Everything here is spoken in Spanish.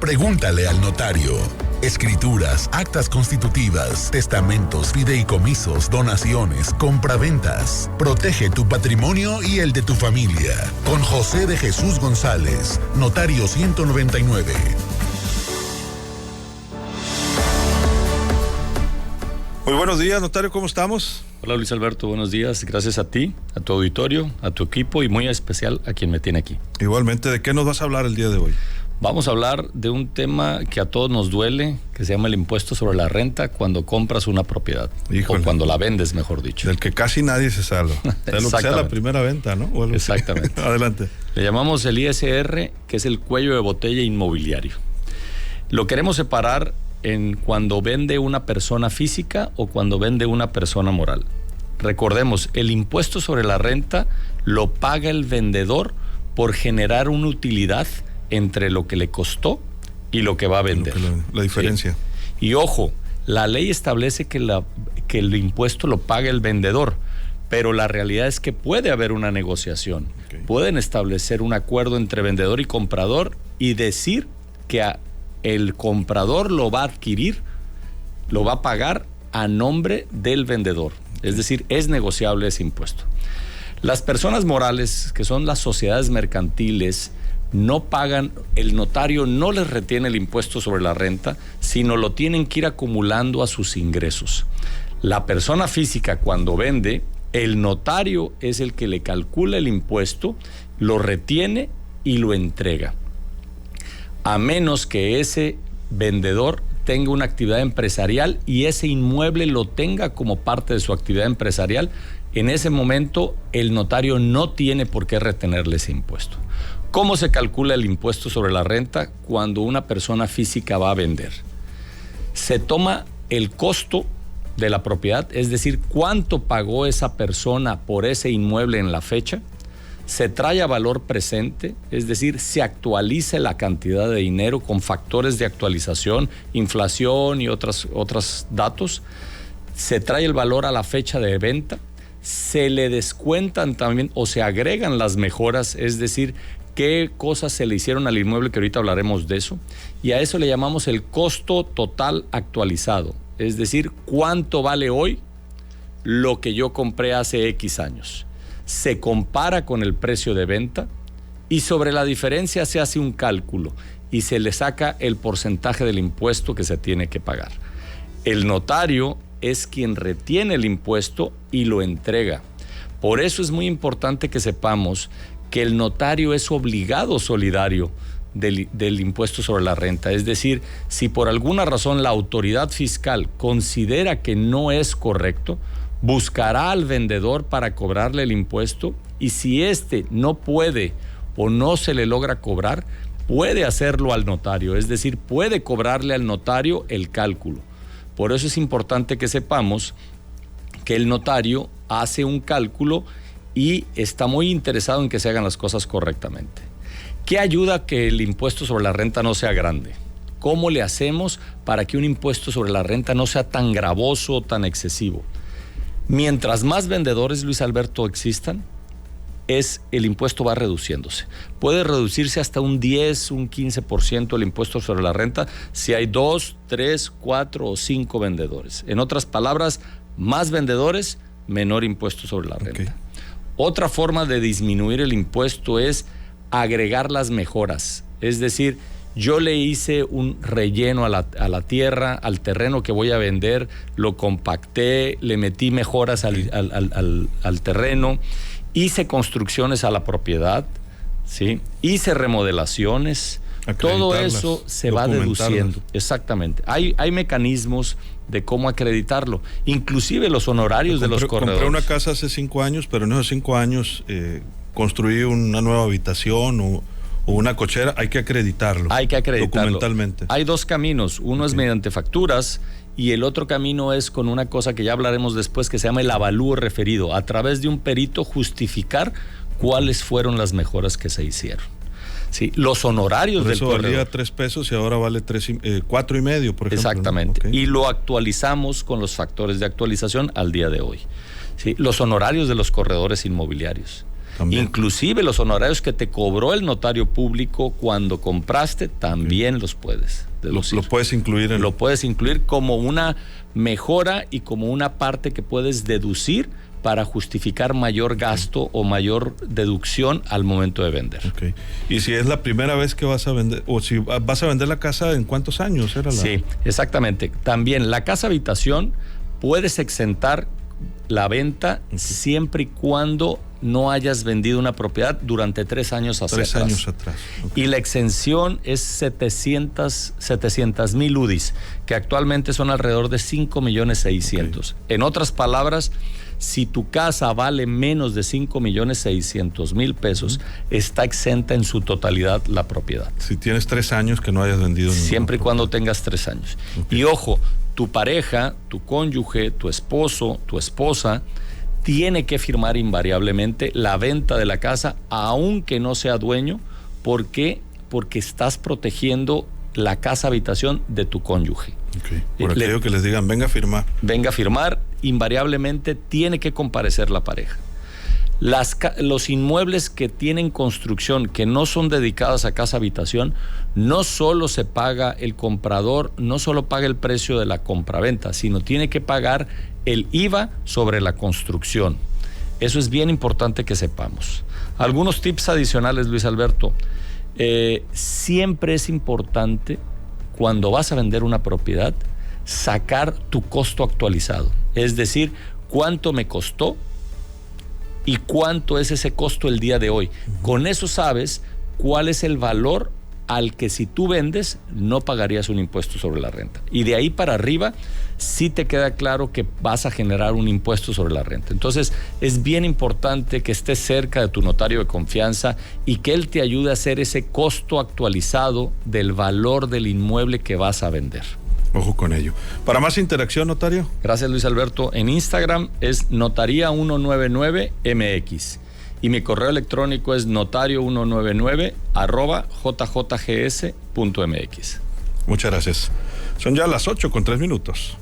Pregúntale al notario. Escrituras, actas constitutivas, testamentos, fideicomisos, donaciones, compraventas. Protege tu patrimonio y el de tu familia. Con José de Jesús González, Notario 199. Muy buenos días, notario, ¿cómo estamos? Hola Luis Alberto, buenos días. Gracias a ti, a tu auditorio, a tu equipo y muy especial a quien me tiene aquí. Igualmente, ¿de qué nos vas a hablar el día de hoy? Vamos a hablar de un tema que a todos nos duele, que se llama el impuesto sobre la renta cuando compras una propiedad. Híjole. O cuando la vendes, mejor dicho. Del que casi nadie se salva. De lo que sea la primera venta, ¿no? Exactamente. Adelante. Le llamamos el ISR, que es el cuello de botella inmobiliario. Lo queremos separar en cuando vende una persona física o cuando vende una persona moral. Recordemos, el impuesto sobre la renta lo paga el vendedor por generar una utilidad entre lo que le costó y lo que va a vender. La diferencia. ¿Sí? Y ojo, la ley establece que el impuesto lo paga el vendedor, pero la realidad es que puede haber una negociación. Okay. Pueden establecer un acuerdo entre vendedor y comprador y decir que el comprador lo va a adquirir, lo va a pagar a nombre del vendedor. Es decir, es negociable ese impuesto. Las personas morales, que son las sociedades mercantiles, no pagan, el notario no les retiene el impuesto sobre la renta, sino lo tienen que ir acumulando a sus ingresos. La persona física, cuando vende, el notario es el que le calcula el impuesto, lo retiene y lo entrega. A menos que ese vendedor tenga una actividad empresarial y ese inmueble lo tenga como parte de su actividad empresarial, en ese momento el notario no tiene por qué retenerle ese impuesto. ¿Cómo se calcula el impuesto sobre la renta cuando una persona física va a vender? Se toma el costo de la propiedad, es decir, cuánto pagó esa persona por ese inmueble en la fecha, se trae a valor presente, es decir, se actualiza la cantidad de dinero con factores de actualización, inflación y otros datos, se trae el valor a la fecha de venta, se le descuentan también o se agregan las mejoras, es decir, qué cosas se le hicieron al inmueble, que ahorita hablaremos de eso, y a eso le llamamos el costo total actualizado, es decir, cuánto vale hoy lo que yo compré hace X años. Se compara con el precio de venta y sobre la diferencia se hace un cálculo y se le saca el porcentaje del impuesto que se tiene que pagar. El notario es quien retiene el impuesto y lo entrega. Por eso es muy importante que sepamos que el notario es obligado solidario del impuesto sobre la renta. Es decir, si por alguna razón la autoridad fiscal considera que no es correcto, buscará al vendedor para cobrarle el impuesto y si éste no puede o no se le logra cobrar, puede hacerlo al notario, es decir, puede cobrarle al notario el cálculo. Por eso es importante que sepamos que el notario hace un cálculo y está muy interesado en que se hagan las cosas correctamente. ¿Qué ayuda a que el impuesto sobre la renta no sea grande? ¿Cómo le hacemos para que un impuesto sobre la renta no sea tan gravoso o tan excesivo? Mientras más vendedores, Luis Alberto, existan, el impuesto va reduciéndose. Puede reducirse hasta un 10, un 15% el impuesto sobre la renta si hay 2, 3, 4 o 5 vendedores. En otras palabras, más vendedores, menor impuesto sobre la renta. Okay. Otra forma de disminuir el impuesto es agregar las mejoras. Es decir, yo le hice un relleno a la tierra, al terreno que voy a vender, lo compacté, le metí mejoras al terreno, hice construcciones a la propiedad, ¿sí? Hice remodelaciones, todo eso se va deduciendo. Exactamente. Hay mecanismos de cómo acreditarlo, inclusive los honorarios de los corredores. Compré una casa hace 5 años, pero en esos 5 años construí una nueva habitación o una cochera, hay que acreditarlo. Hay que acreditarlo. Documentalmente. Hay 2 caminos. Uno es mediante facturas y el otro camino es con una cosa que ya hablaremos después que se llama el avalúo referido. A través de un perito justificar cuáles fueron las mejoras que se hicieron. Sí, los honorarios del corredor. Eso valía 3 pesos y ahora vale 4.5, por ejemplo. Exactamente. ¿No? Okay. Y lo actualizamos con los factores de actualización al día de hoy. Sí, los honorarios de los corredores inmobiliarios. También. Inclusive los honorarios que te cobró el notario público cuando compraste, también los puedes deducir. Lo puedes incluir Lo puedes incluir como una mejora y como una parte que puedes deducir para justificar mayor gasto o mayor deducción al momento de vender. Okay. Y si es la primera vez que vas a vender, o si vas a vender la casa, ¿en cuántos años era la? Sí, exactamente. También la casa habitación puedes exentar la venta siempre y cuando no hayas vendido una propiedad durante 3 años hacia 3 atrás. años atrás. Okay. Y la exención es 700,000 UDIs, que actualmente son alrededor de 5,600,000. Okay. En otras palabras, si tu casa vale menos de 5,600,000 pesos, está exenta en su totalidad la propiedad. Si tienes 3 años que no hayas vendido. Siempre y cuando tengas 3 años. Okay. Y ojo, tu pareja, tu cónyuge, tu esposo, tu esposa, tiene que firmar invariablemente la venta de la casa, aunque no sea dueño. ¿Por qué? Porque estás protegiendo la casa habitación de tu cónyuge. Okay. Por aquello que les digan, venga a firmar. Venga a firmar, invariablemente tiene que comparecer la pareja. Los inmuebles que tienen construcción, que no son dedicados a casa habitación, no solo se paga el comprador, no solo paga el precio de la compraventa, sino tiene que pagar el IVA sobre la construcción. Eso es bien importante que sepamos. Algunos tips adicionales, Luis Alberto. Siempre es importante, cuando vas a vender una propiedad, sacar tu costo actualizado. Es decir, cuánto me costó y cuánto es ese costo el día de hoy. Con eso sabes cuál es el valor al que, si tú vendes, no pagarías un impuesto sobre la renta. Y de ahí para arriba sí te queda claro que vas a generar un impuesto sobre la renta. Entonces es bien importante que estés cerca de tu notario de confianza y que él te ayude a hacer ese costo actualizado del valor del inmueble que vas a vender. Ojo con ello. Para más interacción, notario. Gracias, Luis Alberto. En Instagram es notaría199mx y mi correo electrónico es notario199@jjgs.mx. Muchas gracias. Son ya las 8:03.